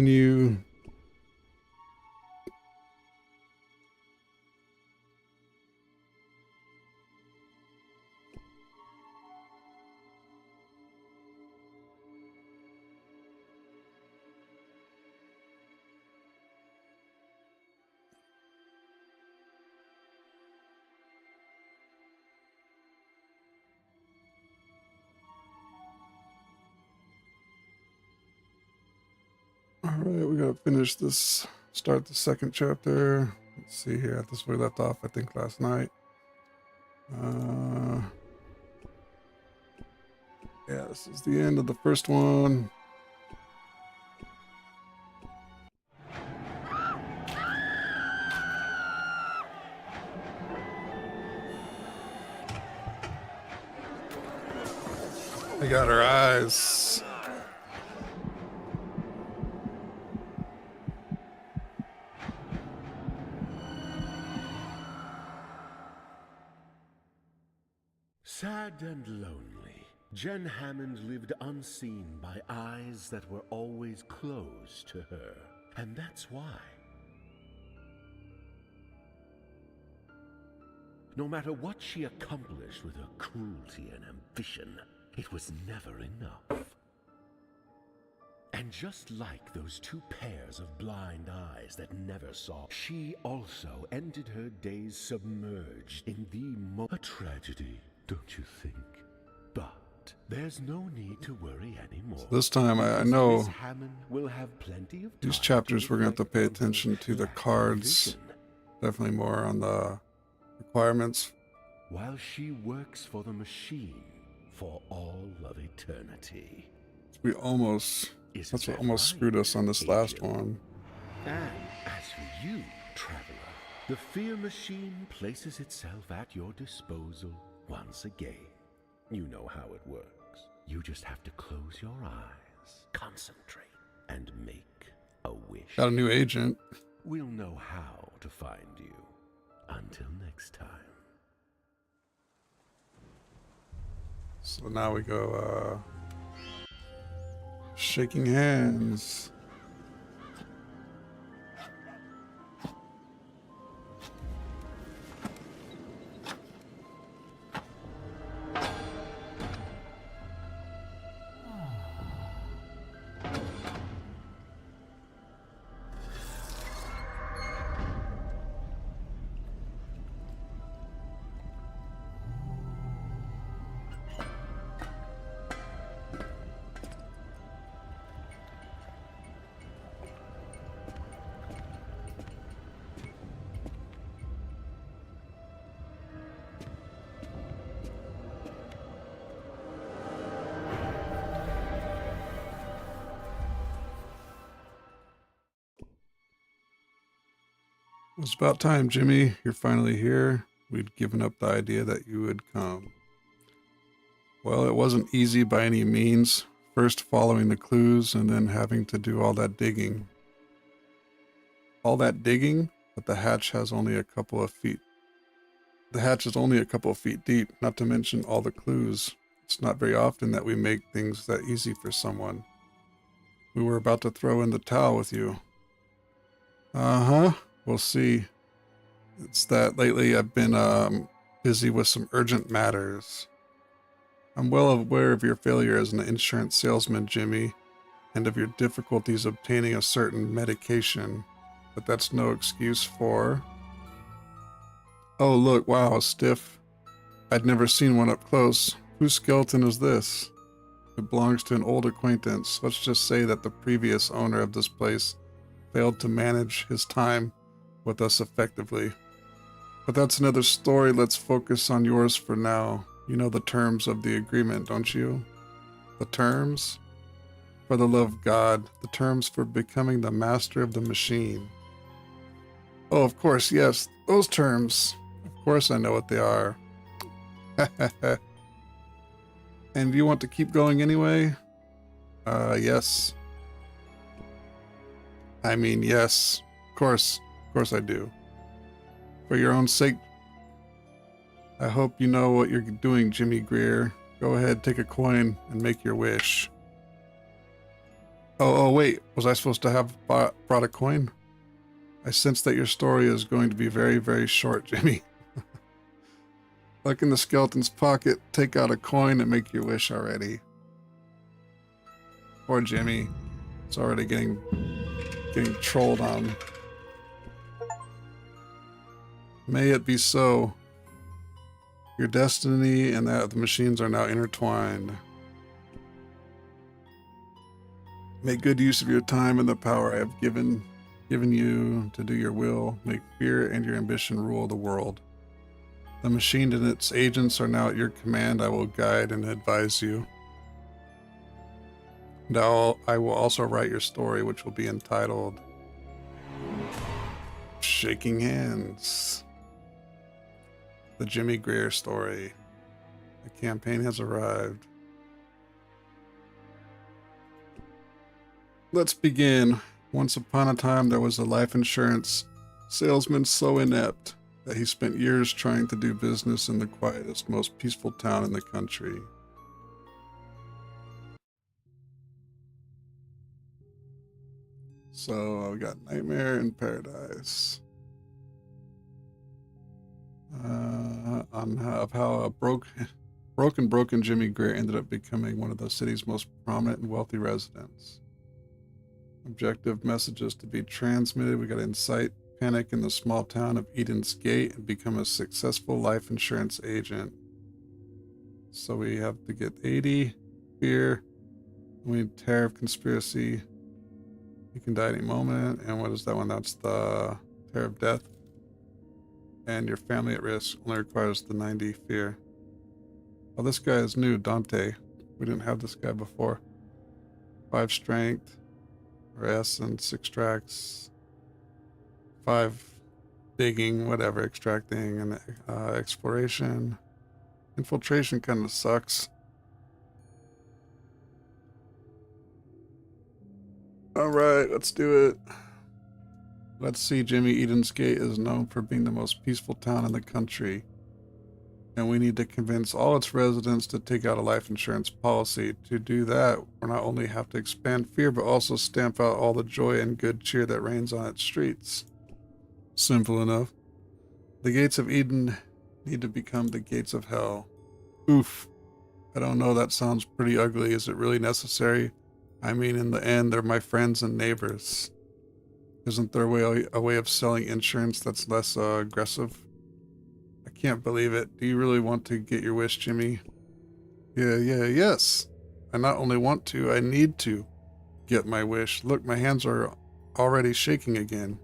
Continue. All right, we gotta finish this. Start the second chapter. Let's see here. This is where we left off, I think, last night. Yeah, this is the end of the first one. We got our eyes. Sad and lonely, Jen Hammond lived unseen by eyes that were always closed to her. And that's why. No matter what she accomplished with her cruelty and ambition, it was never enough. And just like those two pairs of blind eyes that never saw, she also ended her days submerged in a tragedy, don't you think? But there's no need to worry anymore. So this time, I know Miss Hammond will have plenty of these time chapters to we're going to have to reflect pay on her attention to the lack of cards. vision, Definitely more on the requirements. while she works for the machine for all of eternity. We almost, Isn't that's what that almost right, screwed us on this last Angel? one. And as for you, traveler, the fear machine places itself at your disposal once again. You know how it works. You just have to close your eyes, concentrate, and make a wish. Got a new agent. We'll know how to find you. Until next time. So now we go, shaking hands. It's about time, Jimmy. You're finally here. We'd given up the idea that you would come. Well, it wasn't easy by any means. First following the clues and then having to do all that digging. All that digging, but the hatch has only a couple of feet. The hatch is only a couple of feet deep, not to mention all the clues. It's not very often that we make things that easy for someone. We were about to throw in the towel with you. Uh-huh. We'll see. It's that lately I've been busy with some urgent matters. I'm well aware of your failure as an insurance salesman, Jimmy, and of your difficulties obtaining a certain medication, but that's no excuse for... Oh, look, wow, a stiff. I'd never seen one up close. Whose skeleton is this? It belongs to an old acquaintance. Let's just say that the previous owner of this place failed to manage his time with us effectively. But that's another story. Let's focus on yours for now. You know the terms of the agreement, don't you? The terms? For the love of God, the terms for becoming the master of the machine. Oh, of course, yes, those terms. Of course I know what they are. And you want to keep going anyway? Yes. I mean, yes. Of course I do. For your own sake, I hope you know what you're doing, Jimmy Greer. Go ahead, take a coin, and make your wish. Oh, wait. Was I supposed to have brought a coin? I sense that your story is going to be very, very short, Jimmy. Look in the skeleton's pocket, take out a coin, and make your wish already. Poor Jimmy. It's already getting trolled on. May it be so. Your destiny and that of the machines are now intertwined. Make good use of your time and the power I have given you to do your will. Make fear and your ambition rule the world. The machine and its agents are now at your command. I will guide and advise you. And I will also write your story, which will be entitled Shaking Hands. The Jimmy Greer story. The campaign has arrived. Let's begin. Once upon a time, there was a life insurance salesman so inept that he spent years trying to do business in the quietest, most peaceful town in the country. So we got Nightmare in Paradise. Of how a broken Jimmy Greer ended up becoming one of the city's most prominent and wealthy residents. Objective messages to be transmitted. We got to incite panic in the small town of Eden's Gate and become a successful life insurance agent. So we have to get 80, fear, we need terror of conspiracy. You can die any moment. And what is that one? That's the terror of death. And your family at risk only requires the 90 fear. Oh, this guy is new, Dante. We didn't have this guy before. 5 strength, or essence, extracts. 5 digging, whatever, extracting, and exploration. Infiltration kind of sucks. Alright, let's do it. Let's see, Jimmy. Eden's Gate is known for being the most peaceful town in the country. And we need to convince all its residents to take out a life insurance policy. To do that, we not only have to expand fear, but also stamp out all the joy and good cheer that reigns on its streets. Simple enough. The gates of Eden need to become the gates of hell. Oof. I don't know, that sounds pretty ugly. Is it really necessary? I mean, in the end, they're my friends and neighbors. Isn't there a way of selling insurance that's less aggressive? I can't believe it. Do you really want to get your wish, Jimmy? Yes. I not only want to, I need to get my wish. Look, my hands are already shaking again.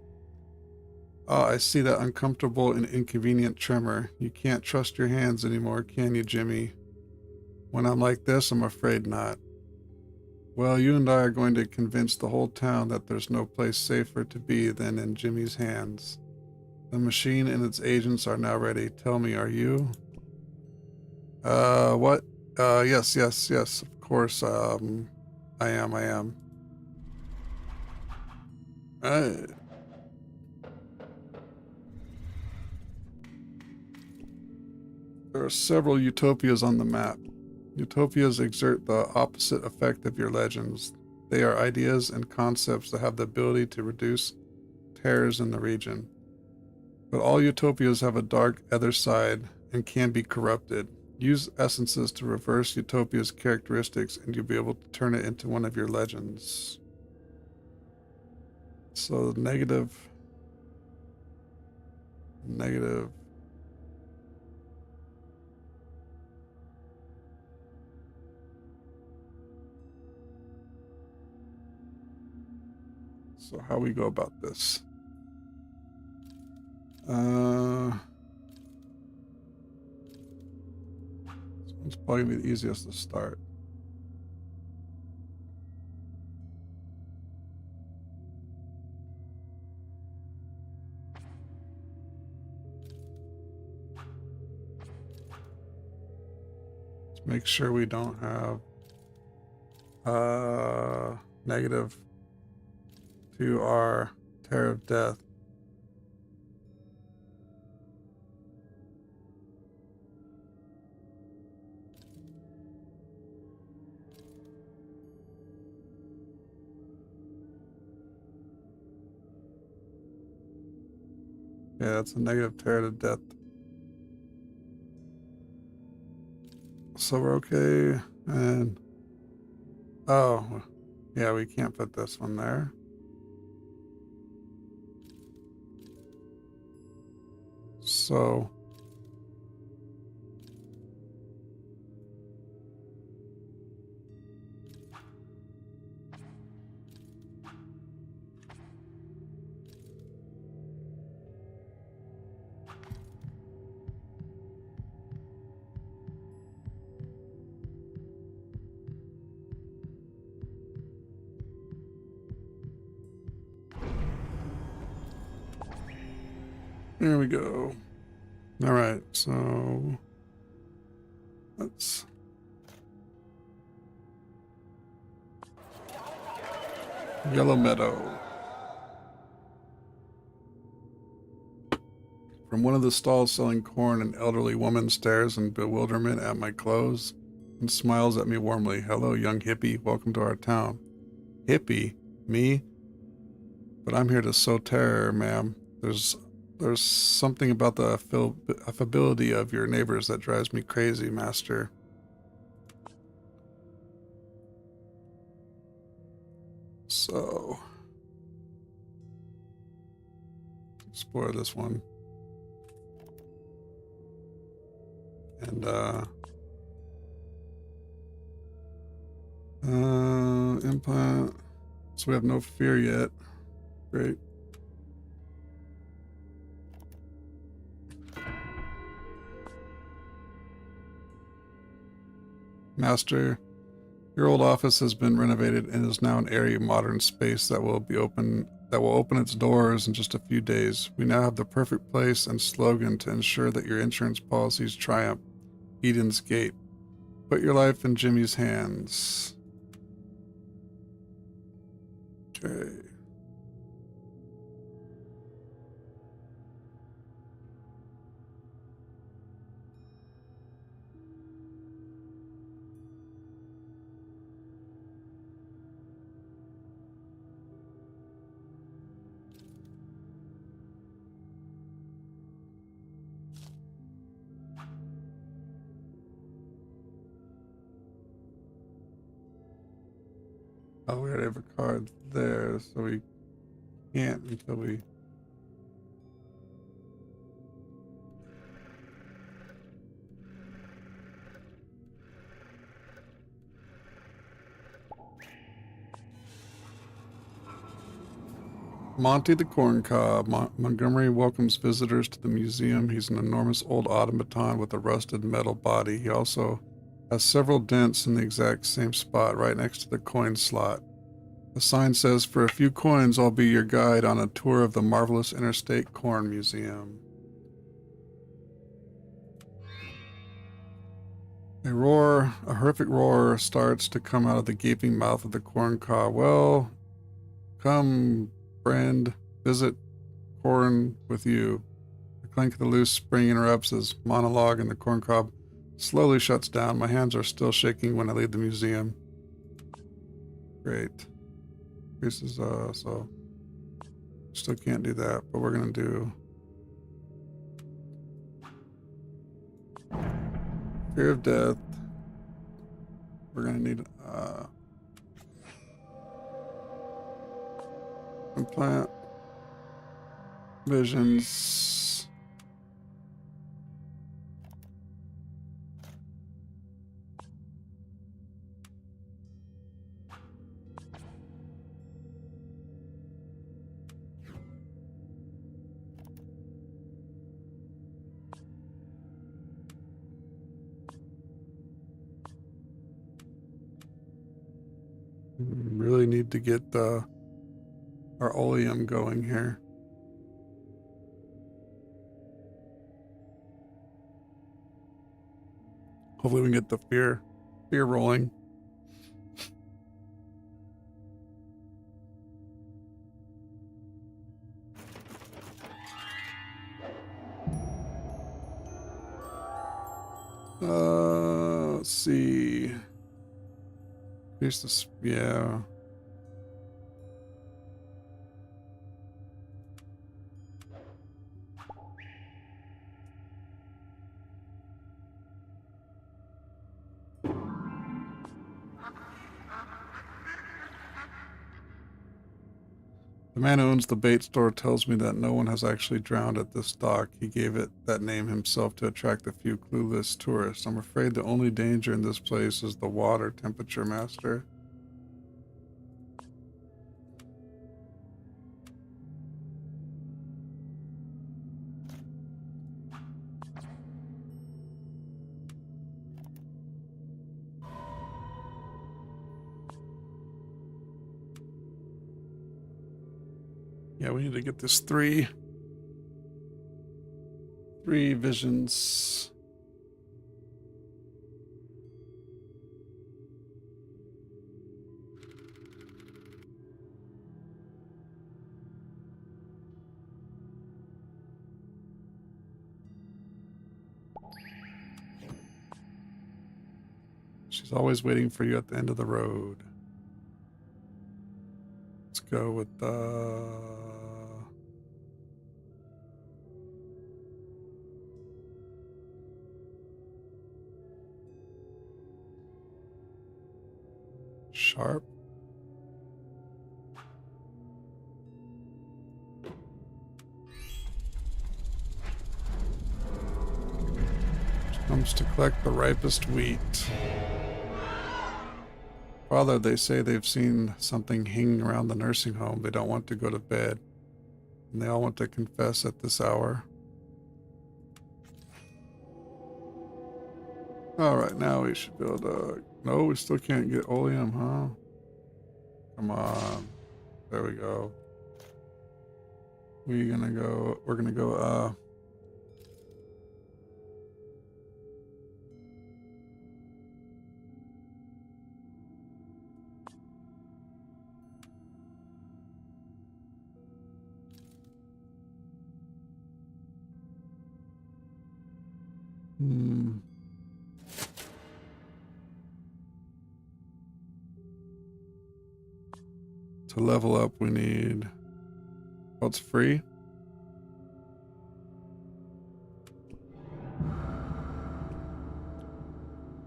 Ah, I see that uncomfortable and inconvenient tremor. You can't trust your hands anymore, can you, Jimmy? When I'm like this, I'm afraid not. Well, you and I are going to convince the whole town that there's no place safer to be than in Jimmy's hands. The machine and its agents are now ready. Tell me, are you? What? Yes, of course, I am. There are several utopias on the map. Utopias exert the opposite effect of your legends. They are ideas and concepts that have the ability to reduce terrors in the region. But all utopias have a dark other side and can be corrupted. Use essences to reverse utopia's characteristics and you'll be able to turn it into one of your legends. So negative. So how we go about this? This one's probably gonna be the easiest to start. Let's make sure we don't have negative to our terror of death. Yeah, that's a negative tear to death. So we're okay. And oh, yeah, we can't put this one there. So there we go. All right, so let's Yellow Meadow. From one of the stalls selling corn, an elderly woman stares in bewilderment at my clothes and smiles at me warmly. Hello, young hippie. Welcome to our town. Hippie? Me? But I'm here to sow terror, ma'am. There's something about the affability of your neighbors that drives me crazy, master. So, explore this one. And, implant. So we have no fear yet. Great. Master, your old office has been renovated and is now an airy modern space that will open its doors in just a few days. We now have the perfect place and slogan to ensure that your insurance policies triumph. Eden's Gate. Put your life in Jimmy's hands. Okay. Oh, we already have a card there, so we can't until we... Monty the Corncob. Montgomery welcomes visitors to the museum. He's an enormous old automaton with a rusted metal body. He also has several dents in the exact same spot right next to the coin slot. The sign says, "For a few coins, I'll be your guide on a tour of the marvelous Interstate Corn Museum." A horrific roar starts to come out of the gaping mouth of the corncob. Well, come, friend, visit corn with you. The clink of the loose spring interrupts his monologue, and the corncob slowly shuts down. My hands are still shaking when I leave the museum. Great. This is, so still can't do that, but we're gonna do Fear of Death. We're gonna need implant visions. Really need to get our oleum going here. Hopefully we can get the fear rolling. Let's see. Here's this, yeah. The man who owns the bait store tells me that no one has actually drowned at this dock. He gave it that name himself to attract a few clueless tourists. I'm afraid the only danger in this place is the water temperature, Master. Yeah, we need to get this three visions. She's always waiting for you at the end of the road. Let's go with sharp. She comes to collect the ripest wheat. Father, they say they've seen something hanging around the nursing home. They don't want to go to bed, and they all want to confess at this hour. All right, now we should build a... No, we still can't get oleum, huh? Come on. There we go. We're gonna go, to level up, we need... Oh, it's free?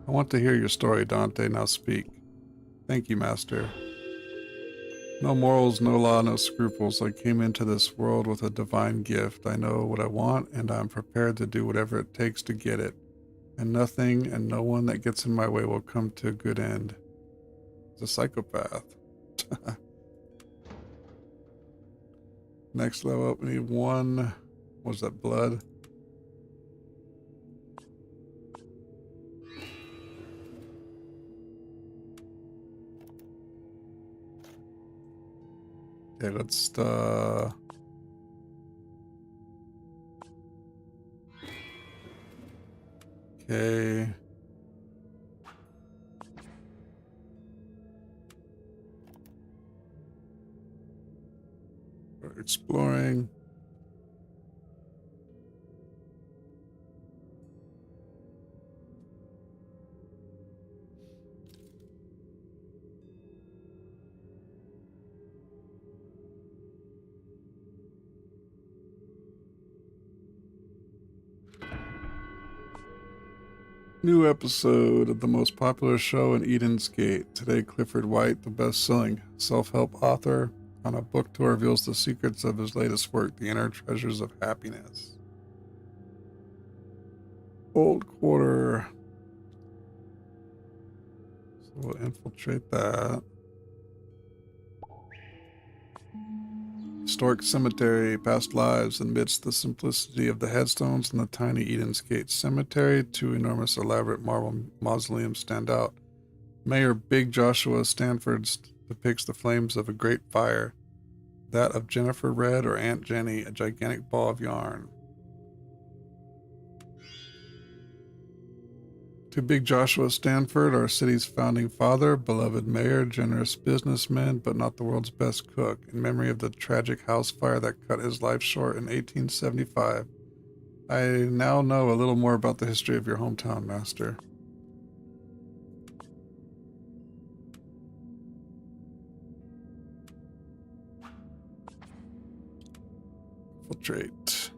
I want to hear your story, Dante. Now speak. Thank you, Master. No morals, no law, no scruples. I came into this world with a divine gift. I know what I want, and I'm prepared to do whatever it takes to get it. And nothing and no one that gets in my way will come to a good end. He's a psychopath. Next level up, we need one. What was that, blood? Okay, let's okay. We're exploring. New episode of the most popular show in Eden's Gate. Today, Clifford White, the best-selling self-help author, on a book tour reveals the secrets of his latest work, The Inner Treasures of Happiness. Old Quarter. So we'll infiltrate that. Historic cemetery, past lives. Amidst the simplicity of the headstones in the tiny Eden's Gate Cemetery, two enormous elaborate marble mausoleums stand out. Mayor Big Joshua Stanford depicts the flames of a great fire. That of Jennifer Red or Aunt Jenny, a gigantic ball of yarn. To Big Joshua Stanford, our city's founding father, beloved mayor, generous businessman, but not the world's best cook, in memory of the tragic house fire that cut his life short in 1875. I now know a little more about the history of your hometown, Master. Infiltrate.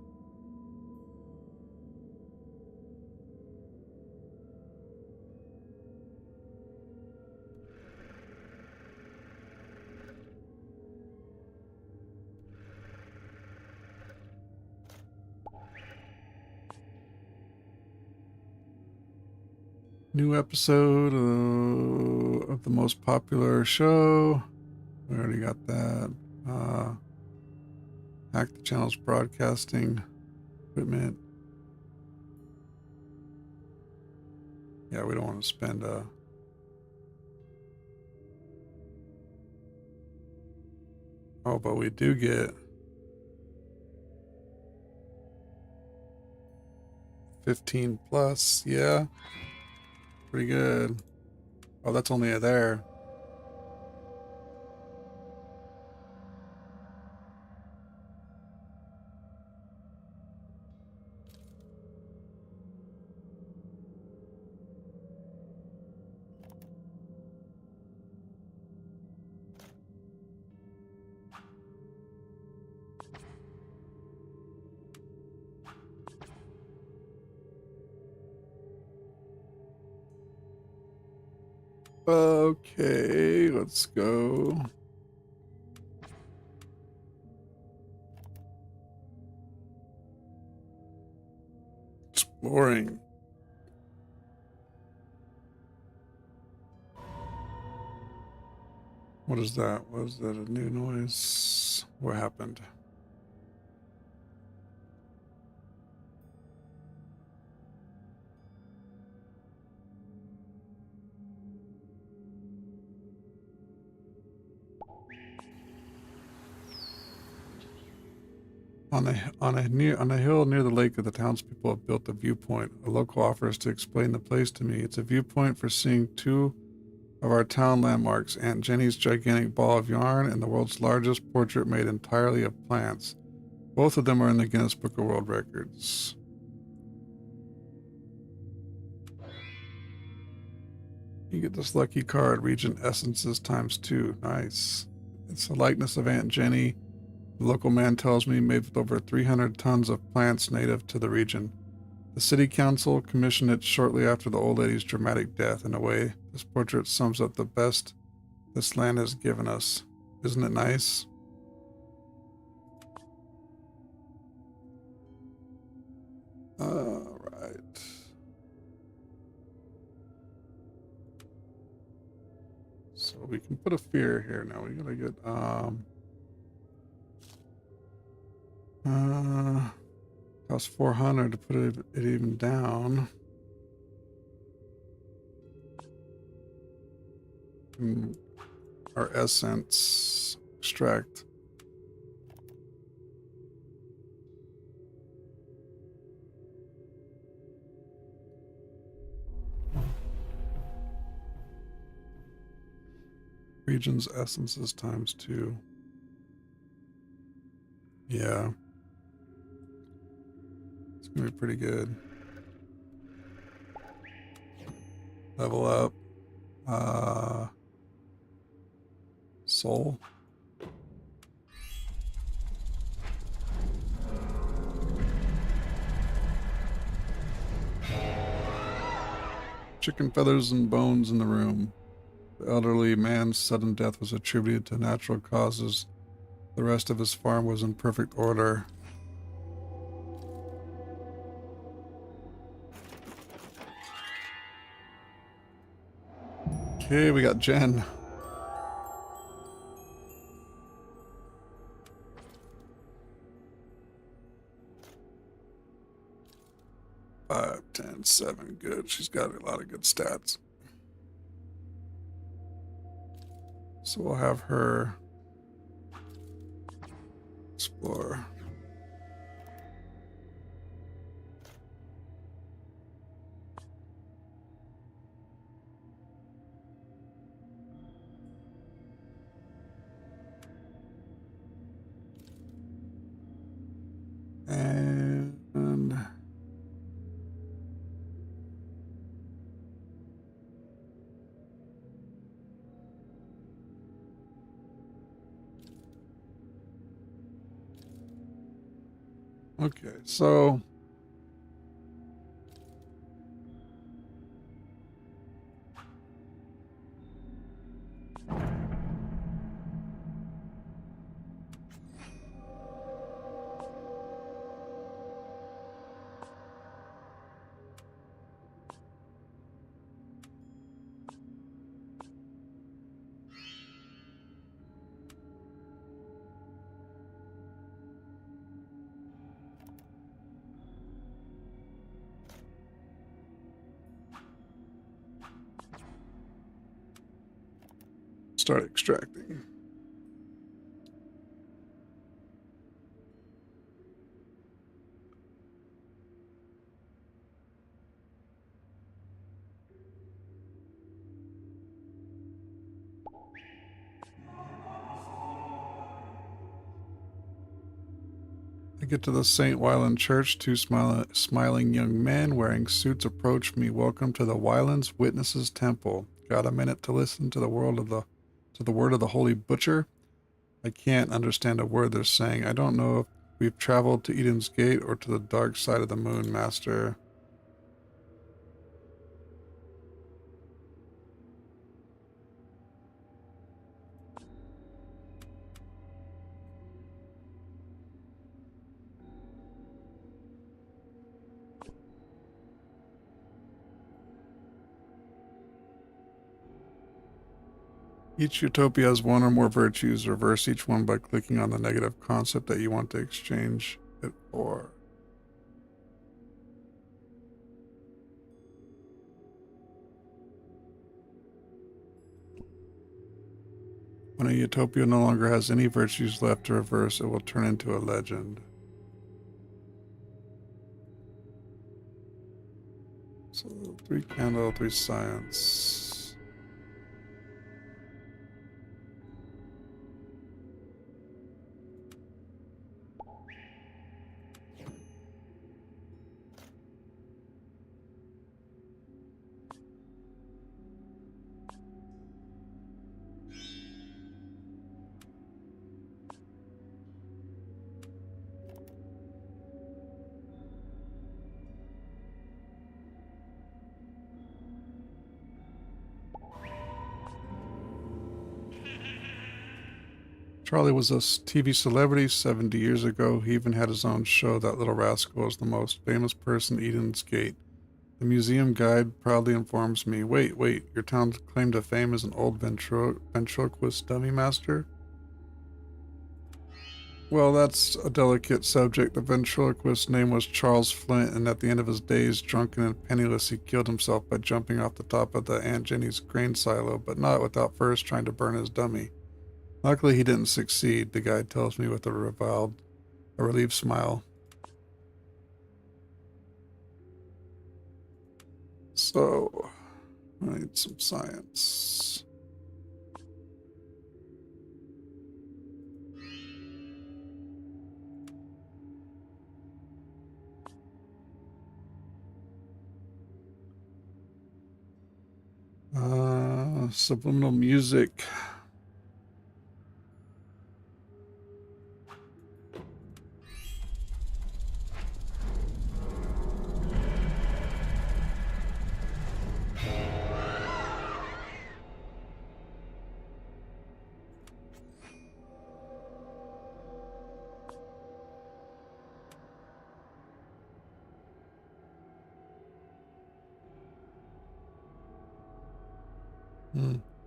New episode of the most popular show. We already got that. Hack the channel's broadcasting equipment. Yeah, we don't want to spend oh, but we do get 15 plus. Yeah, pretty good. Oh, that's only there. Okay, let's go. Exploring. What is that? Was that a new noise? What happened? On a hill near the lake, the townspeople have built a viewpoint. A local offers to explain the place to me. It's a viewpoint for seeing two of our town landmarks: Aunt Jenny's gigantic ball of yarn and the world's largest portrait made entirely of plants. Both of them are in the Guinness Book of World Records. You get this lucky card, Region Essences ×2. Nice. It's a likeness of Aunt Jenny. The local man tells me made with over 300 tons of plants native to the region. The city council commissioned it shortly after the old lady's dramatic death. In a way, this portrait sums up the best this land has given us. Isn't it nice? All right. So we can put a fear here now. We gotta get cost 400 to put it even down. Our essence extract. Region's essences ×2. Yeah. It's gonna be pretty good. Level up. Soul. Chicken feathers and bones in the room. The elderly man's sudden death was attributed to natural causes. The rest of his farm was in perfect order. Okay, we got Jen. 5, 10, 7. Good. She's got a lot of good stats. So we'll have her explore. And okay, so start extracting. I get to the St. Wyland Church. Two smiling young men wearing suits approach me. Welcome to the Wylands Witnesses Temple. Got a minute to listen to the word of the Holy Butcher? I can't understand a word they're saying. I don't know if we've traveled to Eden's Gate or to the dark side of the moon, Master. Each utopia has one or more virtues. Reverse each one by clicking on the negative concept that you want to exchange it for. When a utopia no longer has any virtues left to reverse, it will turn into a legend. So 3 candle, 3 science. Charlie was a TV celebrity 70 years ago. He even had his own show. That little rascal is the most famous person in Eden's Gate. The museum guide proudly informs me, wait, your town's claim to fame is an old ventriloquist dummy master? Well, that's a delicate subject. The ventriloquist's name was Charles Flint, and at the end of his days, drunken and penniless, he killed himself by jumping off the top of the Aunt Jenny's grain silo, but not without first trying to burn his dummy. Luckily, he didn't succeed, the guide tells me with a relieved smile. So, I need some science. Subliminal music.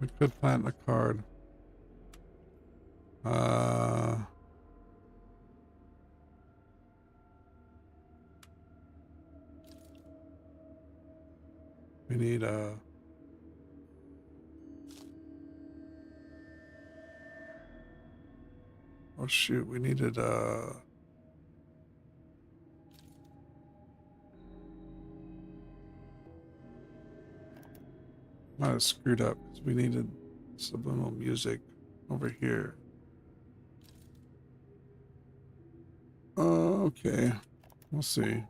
We could plant a card. We need a... Oh shoot, we needed might have screwed up because we needed subliminal music over here. Okay. We'll see.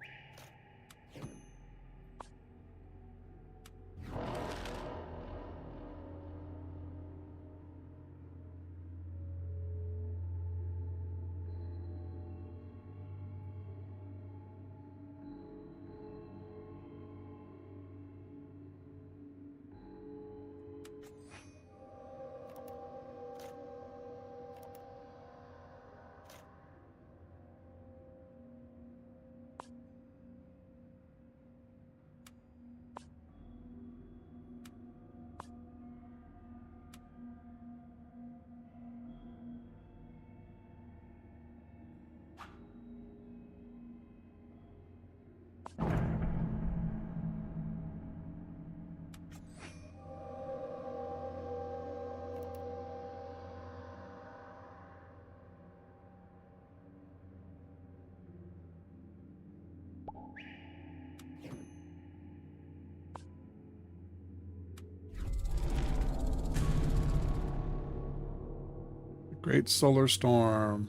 Great solar storm.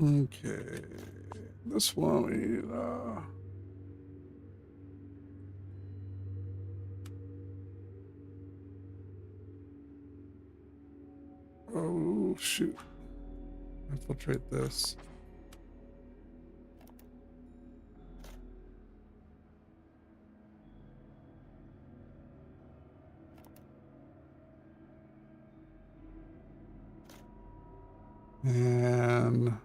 Okay. This one we oh shoot. Infiltrate this. And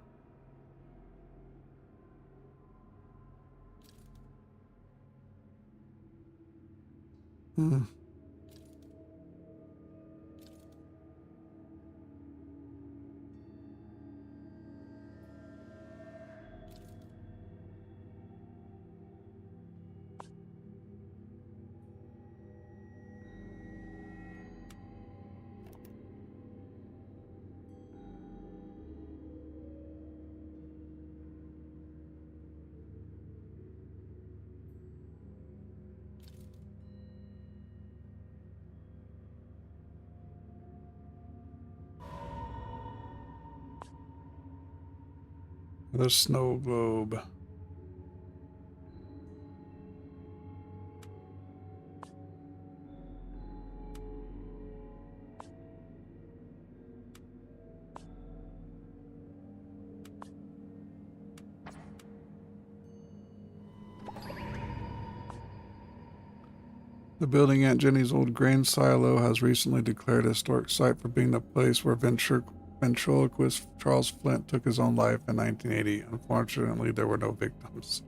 the snow globe. The building at Jenny's old grain silo has recently declared a historic site for being the place where ventriloquist Charles Flint took his own life in 1980. Unfortunately, there were no victims.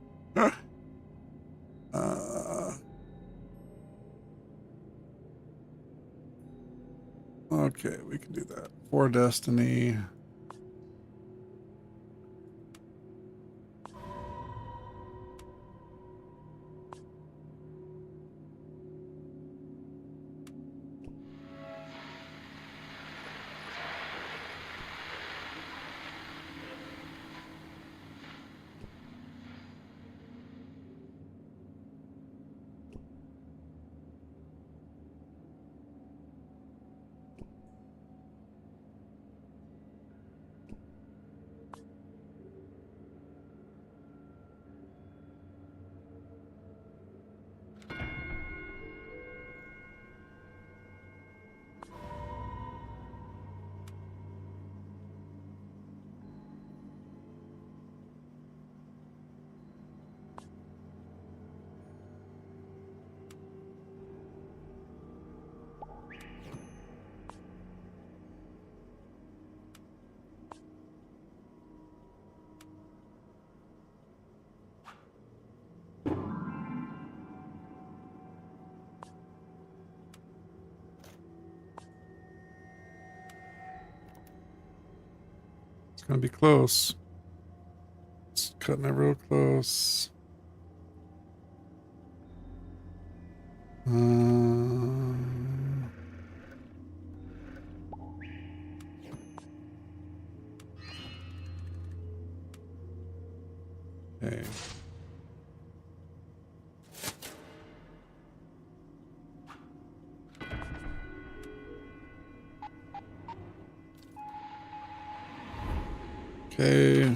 Okay, we can do that. For Destiny. It's gonna be close. It's cutting it real close. Okay. Okay.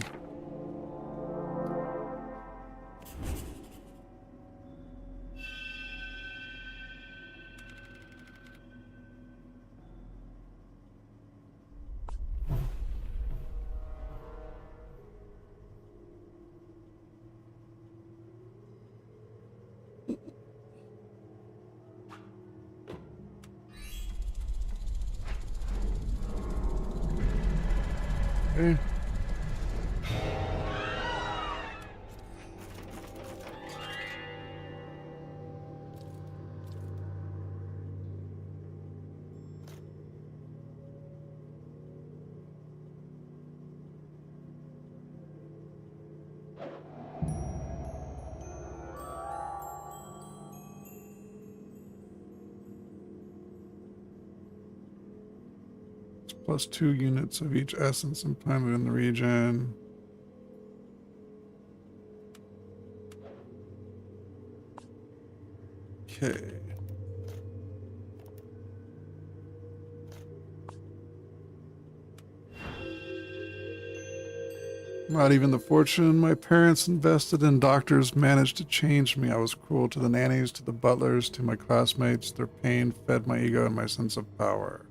Okay. Plus 2 units of each essence implanted in the region. Okay. Not even the fortune my parents invested in doctors managed to change me. I was cruel to the nannies, to the butlers, to my classmates. Their pain fed my ego and my sense of power.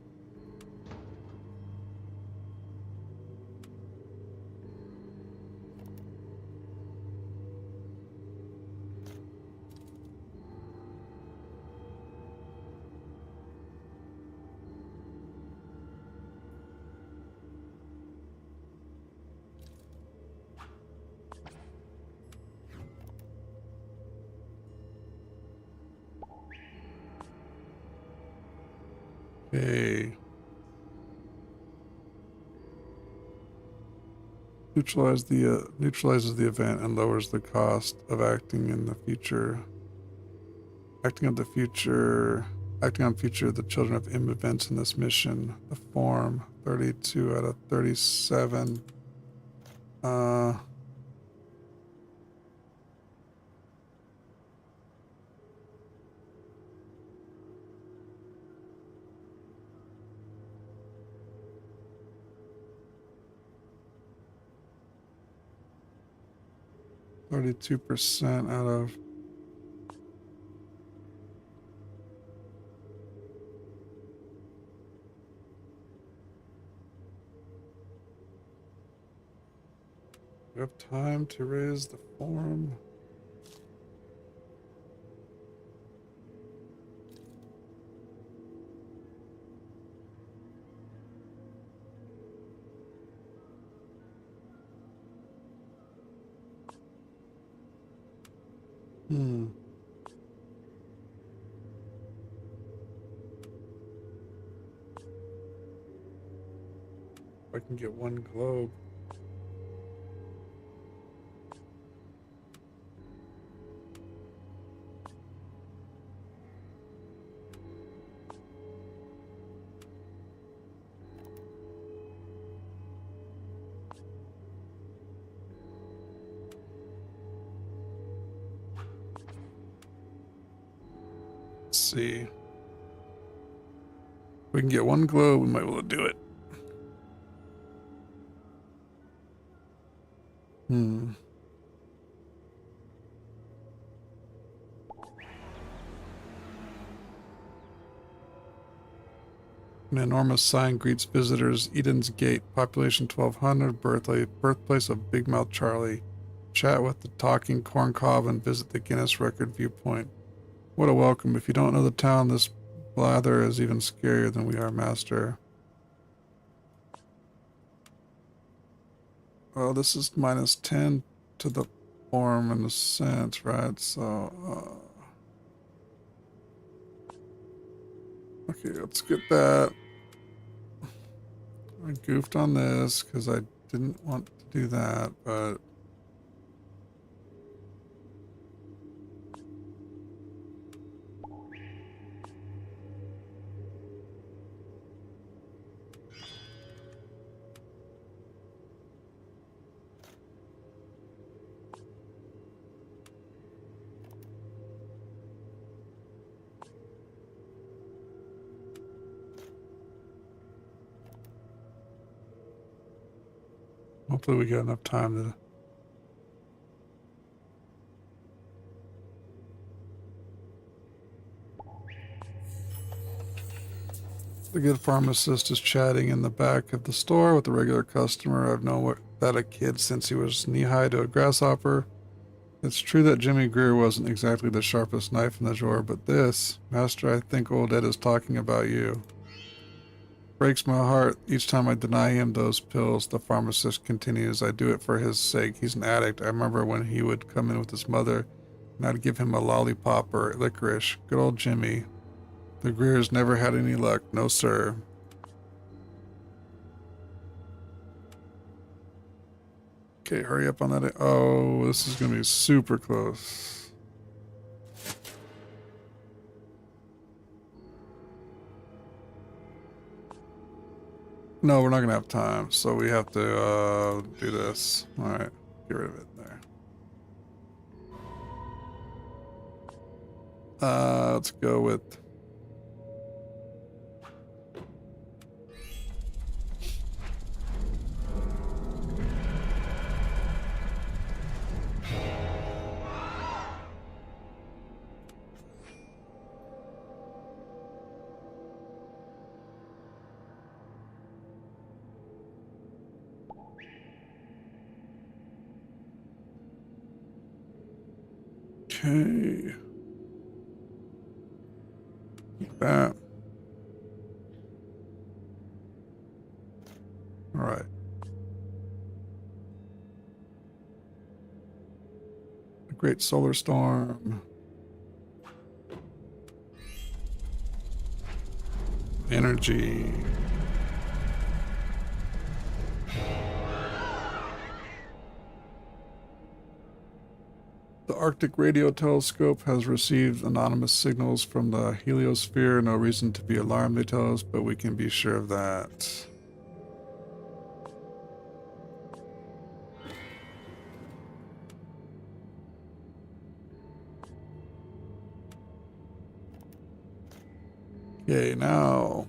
Okay. Neutralizes the event and lowers the cost of acting in the future. Acting on future the children of M events in this mission. The form 32 out of 37. 32% out of you have time to raise the form. I can get one globe. Let's see. If we can get one globe, we might be able to do it. An enormous sign greets visitors. Eden's Gate, population 1200, birthplace of Big Mouth Charlie. Chat with the talking corn cob and visit the Guinness Record viewpoint. What a welcome. If you don't know the town, this blather is even scarier than we are, Master. Well, this is minus 10 to the form in a sense, right? So, okay, let's get that. I goofed on this because I didn't want to do that, but hopefully we get enough time The good pharmacist is chatting in the back of the store with a regular customer. I've known that a kid since he was knee-high to a grasshopper. It's true that Jimmy Greer wasn't exactly the sharpest knife in the drawer, but this, Master, I think old Ed is talking about you. Breaks my heart each time I deny him those pills, the pharmacist continues. I do it for his sake. He's an addict. I remember when he would come in with his mother, and I'd give him a lollipop or licorice. Good old Jimmy. The Greers never had any luck. No, sir. Okay, hurry up on that. Oh, this is going to be super close. No, we're not going to have time, so we have to do this. All right, get rid of it there. Let's go with okay. That. All right. A great solar storm. Energy. The Arctic Radio Telescope has received anonymous signals from the heliosphere. No reason to be alarmed, they tell us, but we can be sure of that. Okay, now.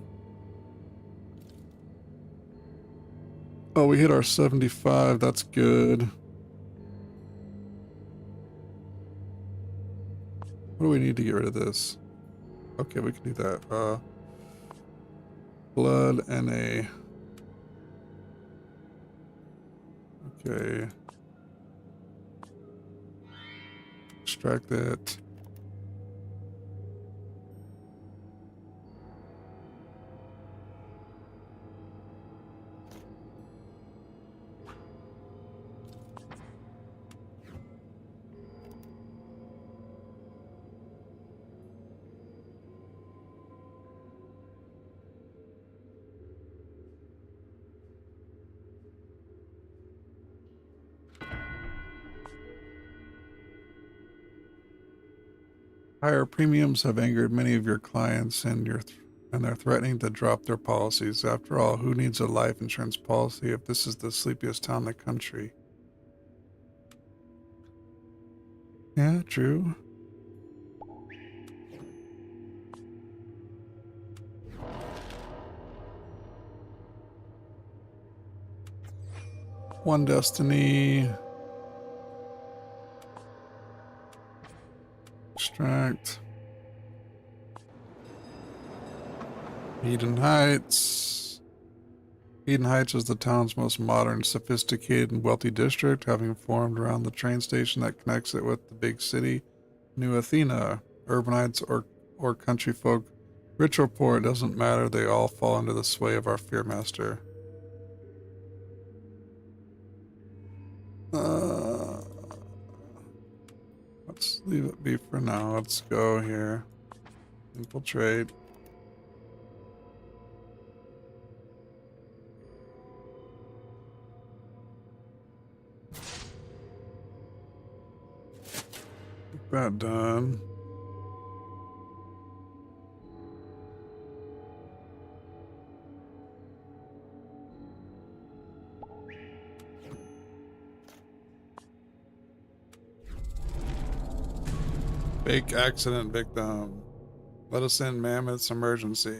Oh, we hit our 75. That's good. What do we need to get rid of this? Okay, we can do that. Blood and a... Okay. Extract it. Higher premiums have angered many of your clients, and they're threatening to drop their policies. After all, who needs a life insurance policy if this is the sleepiest town in the country? Yeah, true. One destiny. Extract. Eden Heights. Eden Heights is the town's most modern, sophisticated, and wealthy district, having formed around the train station that connects it with the big city, New Athena. Urbanites or country folk, rich or poor, it doesn't matter. They all fall under the sway of our Fearmaster. Let's leave it be for now. Let's go here. Infiltrate. Get that done. Fake accident victim. Let us in, ma'am. It's emergency.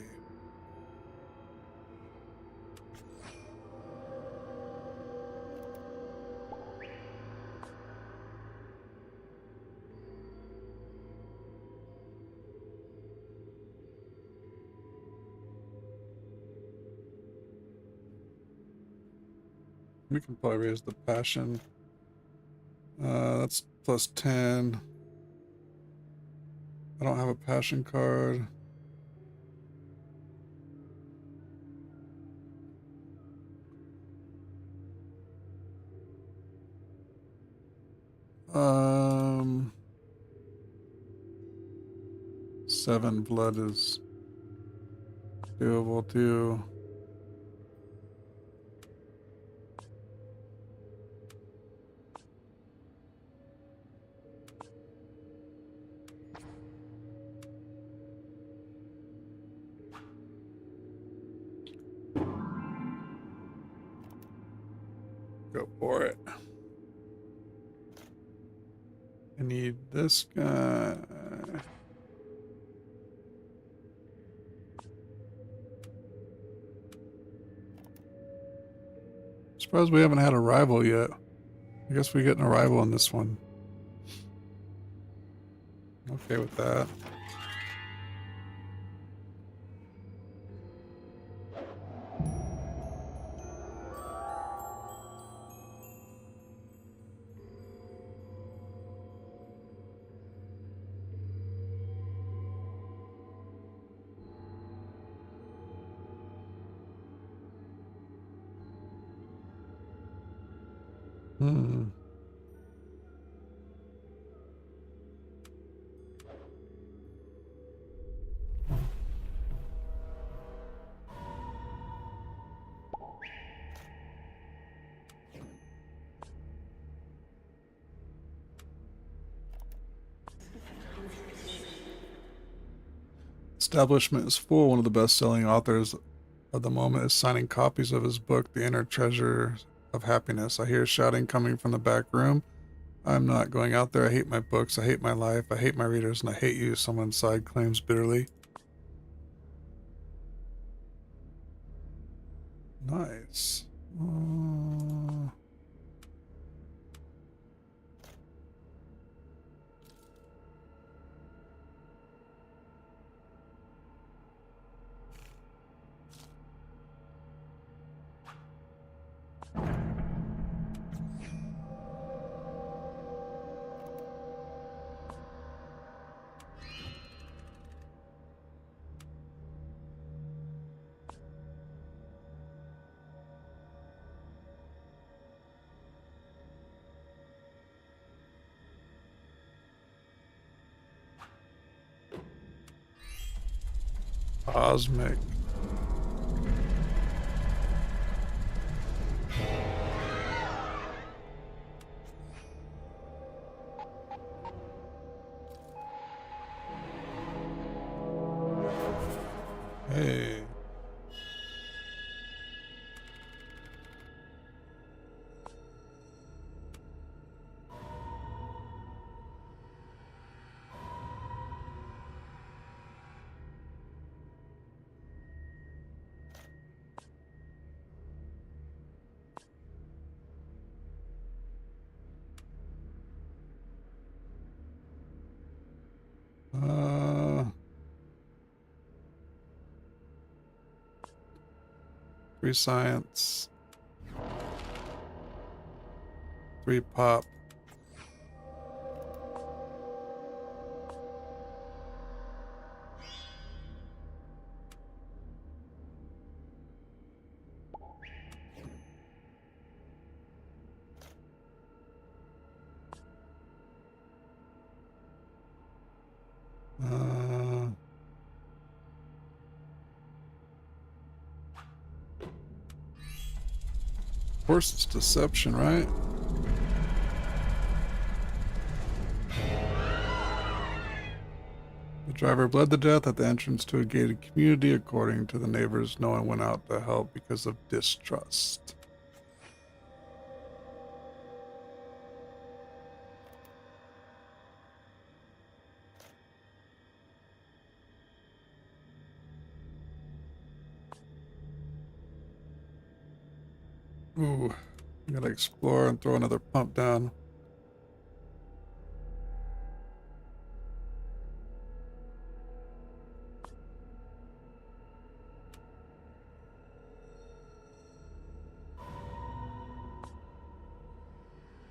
We can probably raise the passion. That's plus 10. I don't have a passion card. Um, 7 blood is doable too. Go for it. I need this guy. Surprised we haven't had a rival yet. I guess we get an arrival in this one. Okay with that. Hmm. Establishment is full. One of the best-selling authors of the moment is signing copies of his book, The Inner Treasure of Happiness. I hear shouting coming from the back room. I'm not going out there. I hate my books. I hate my life. I hate my readers, and I hate you, someone inside claims bitterly. Nice. Cosmic. Hey. Uh, 3 science. 3 pop. Of course it's deception, right? The driver bled to death at the entrance to a gated community. According to the neighbors, no one went out to help because of distrust. Ooh, I gotta explore and throw another pump down.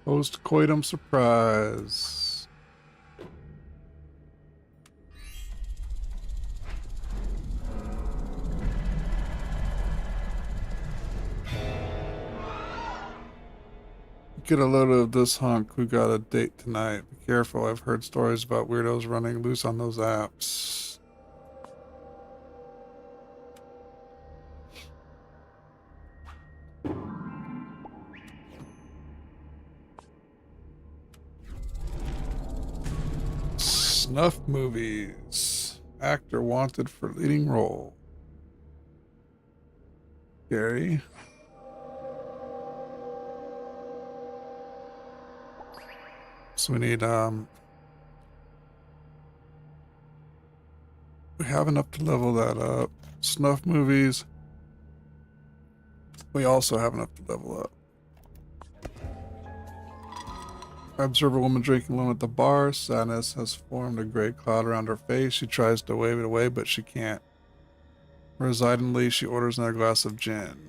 Post-coitum surprise. Get a load of this hunk who got a date tonight. Be careful, I've heard stories about weirdos running loose on those apps. Snuff movies. Actor wanted for leading role. Gary. So we need, we have enough to level that up. Snuff movies. We also have enough to level up. I observe a woman drinking alone at the bar. Sadness has formed a gray cloud around her face. She tries to wave it away, but she can't. Resignedly, she orders another glass of gin.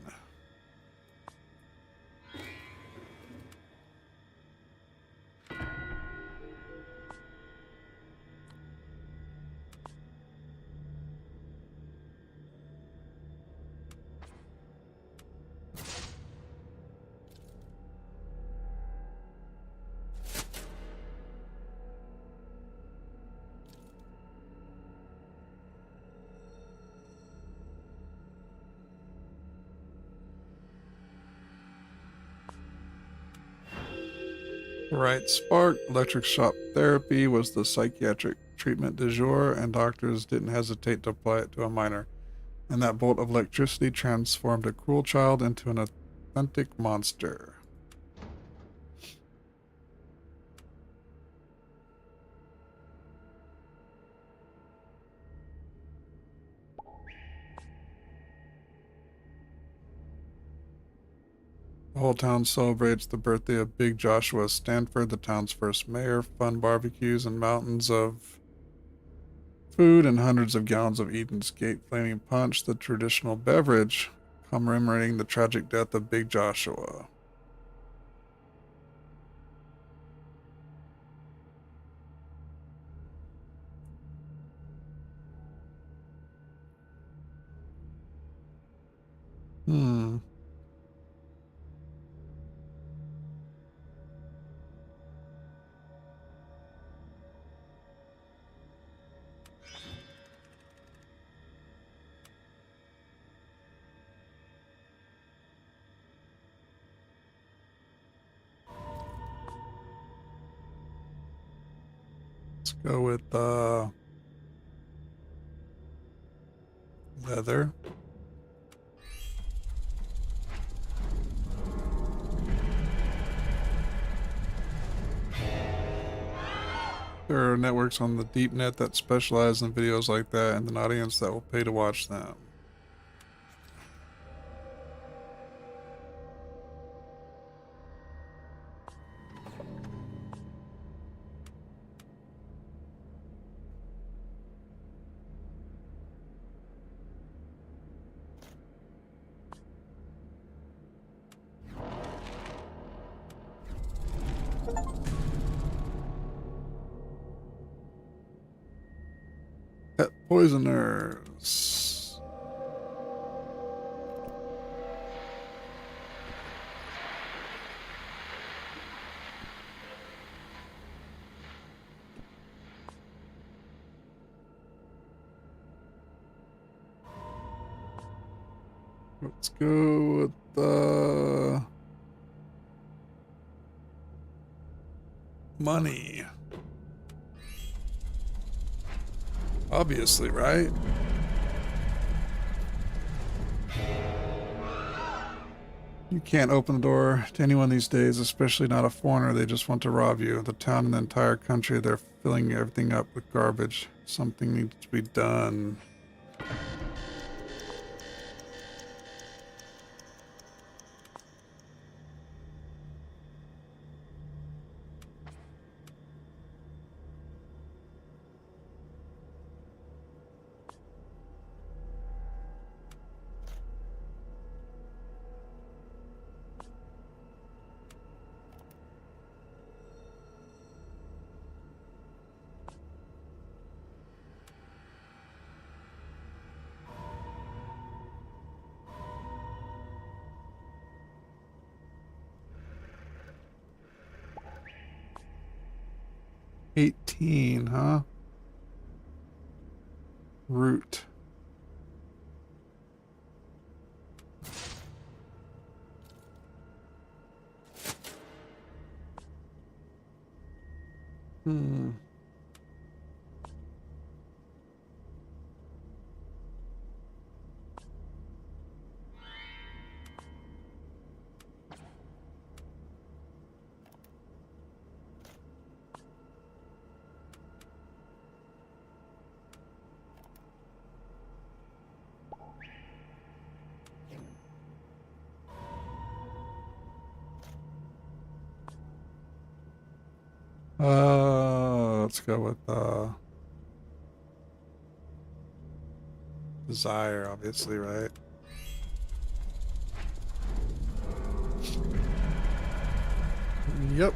Right spark. Electric shock therapy was the psychiatric treatment du jour, and doctors didn't hesitate to apply it to a minor. And that bolt of electricity transformed a cruel child into an authentic monster. The whole town celebrates the birthday of Big Joshua Stanford, the town's first mayor. Fun barbecues and mountains of food and hundreds of gallons of Eden's Gate Flaming Punch, the traditional beverage commemorating the tragic death of Big Joshua. Hmm. Let's go with leather. There are networks on the deep net that specialize in videos like that, and an audience that will pay to watch them. Pet poisoners. Let's go with money. Obviously, right? You can't open the door to anyone these days, especially not a foreigner. They just want to rob you. The town and the entire country, they're filling everything up with garbage. Something needs to be done. $18, huh? Root. Hmm. Let's go with desire, obviously, right? Yep.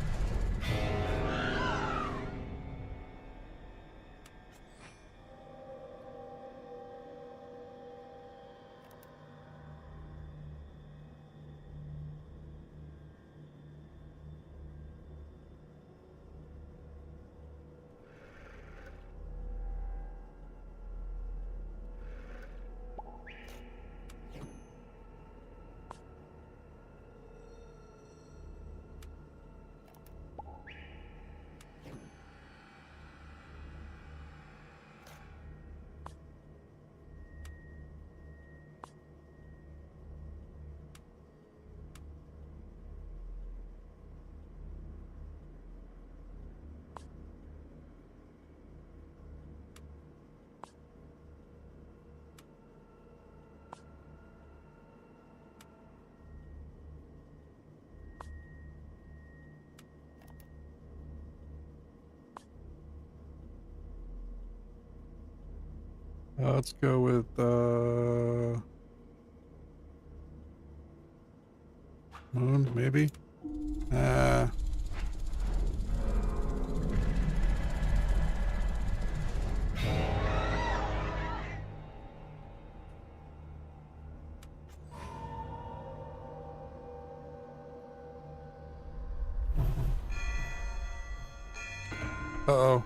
Let's go with moon, maybe. Uh, uh-oh.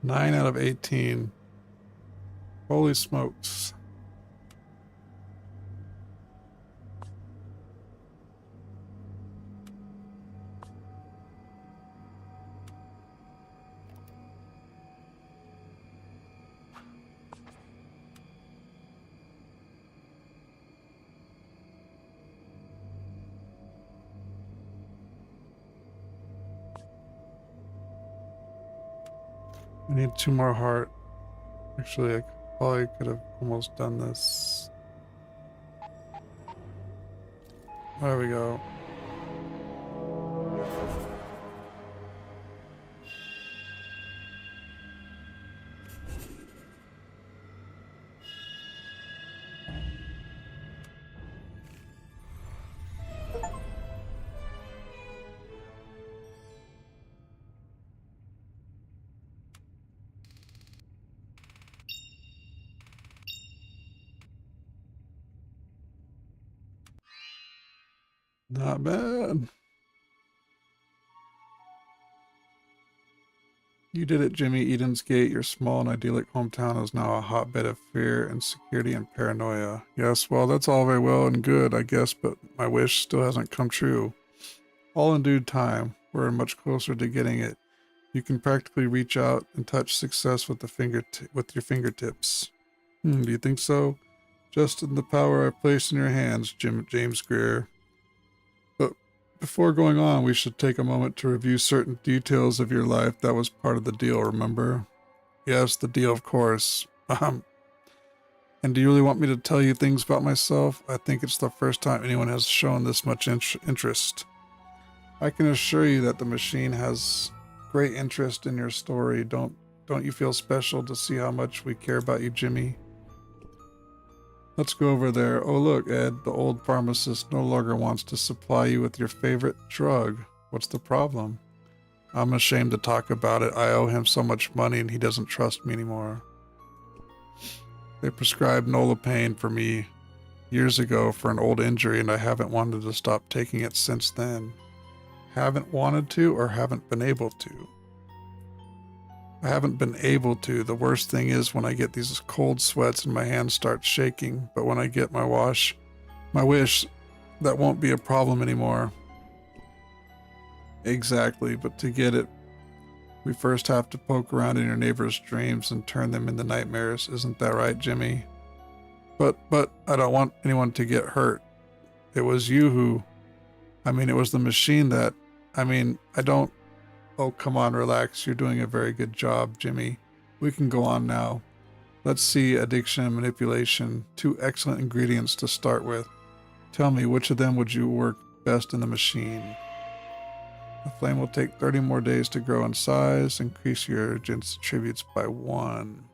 Nine out of 18. Holy smokes. I need 2 more heart. Actually, I probably could have almost done this. There we go. Not bad. You did it, Jimmy. Eden's Gate, your small and idyllic hometown, is now a hotbed of fear, insecurity, and paranoia. Yes, well, that's all very well and good, I guess, but my wish still hasn't come true. All in due time. We're much closer to getting it. You can practically reach out and touch success with with your fingertips. Do you think so? Just in the power I've placed in your hands, James Greer. But before going on, we should take a moment to review certain details of your life that was part of the deal, remember? Yes, the deal, of course. And do you really want me to tell you things about myself? I think it's the first time anyone has shown this much interest. I can assure you that the machine has great interest in your story. Don't you feel special to see how much we care about you, Jimmy? Let's go over there. Oh look, Ed, the old pharmacist no longer wants to supply you with your favorite drug. What's the problem? I'm ashamed to talk about it. I owe him so much money and he doesn't trust me anymore. They prescribed Nolopain for me years ago for an old injury and I haven't wanted to stop taking it since then. Haven't wanted to or haven't been able to? I haven't been able to. The worst thing is when I get these cold sweats and my hands start shaking, but when I get my wish, that won't be a problem anymore. Exactly, but to get it, we first have to poke around in your neighbor's dreams and turn them into nightmares. Isn't that right, Jimmy? But I don't want anyone to get hurt. It was you who, it was the machine that, I don't, oh, come on, relax. You're doing a very good job, Jimmy. We can go on now. Let's see addiction and manipulation, two excellent ingredients to start with. Tell me, which of them would you work best in the machine? The flame will take 30 more days to grow in size. Increase your urgency attributes by 1.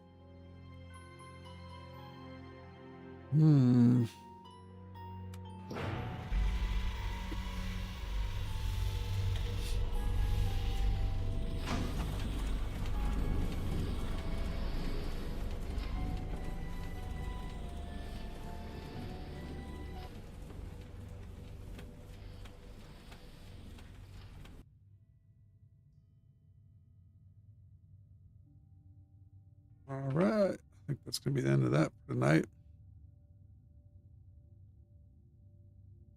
All right. I think that's going to be the end of that for tonight.